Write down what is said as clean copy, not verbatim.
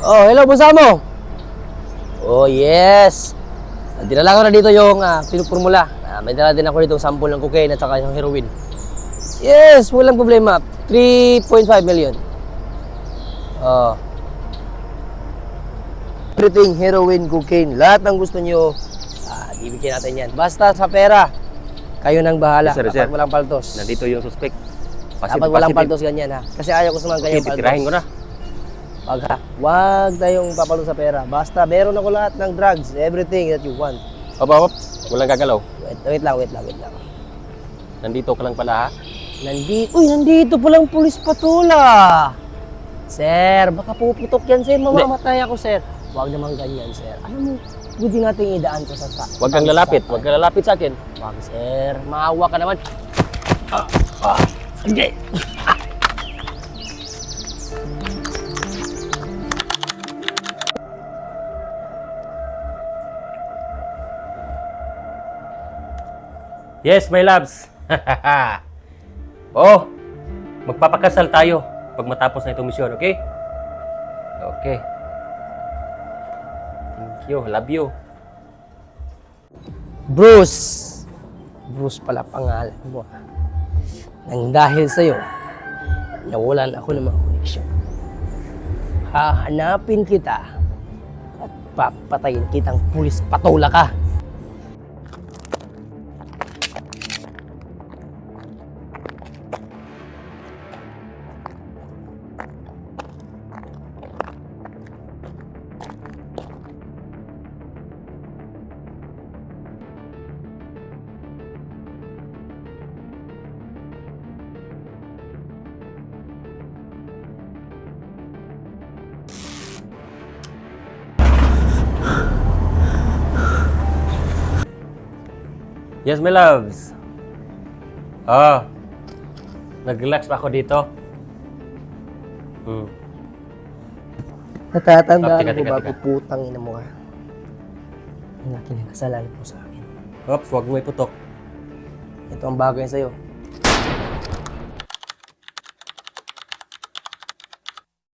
Oh, hello, Busamo. Oh, yes. Dinala ko na dito yung pinupurmula. May dala din ako dito sample ng cocaine at saka yung heroin. Yes, walang problema. 3.5 million. Oh. Everything, heroin, cocaine, lahat ng gusto nyo, ibigyan natin yan. Basta sa pera, kayo nang bahala. Yes, sir, Dapat walang paltos. Nandito yung suspect. Dapat walang paltos ganyan ha. Kasi ayaw ko sa mga ganyan paltos. Titirahin ko na. Wag tayong papalo sa pera. Basta meron ako lahat ng drugs, everything that you want. Op. Walang gagalaw. Wait lang. Nandito ka lang pala ha? Nandito palang pulis patula. Sir, baka puputok yan sir. Mamamatay ako sir. Wag naman ganyan sir. Ano mo, pwede nating idaan ko sa Huwag kang lalapit. Huwag kang lalapit sa akin. Wag sir, maawa ka naman. Okay. Yes, my loves. Oh, magpapakasal tayo pag matapos na itong misyon, okay? Okay. Thank you. Love you. Bruce pala pangalan mo. Nang dahil sa'yo, nawalan ako ng mga koneksyon. Hahanapin kita at papatayin kitang pulis patula ka. Yes, my loves. Oh, nag-relax pa ako dito. Natatandaan Teka, ko ba, teka. putang ina mo ka? Ang laki ng kasalanan mo sa akin. Oops, huwag mo iputok. Ito ang bagay sa'yo.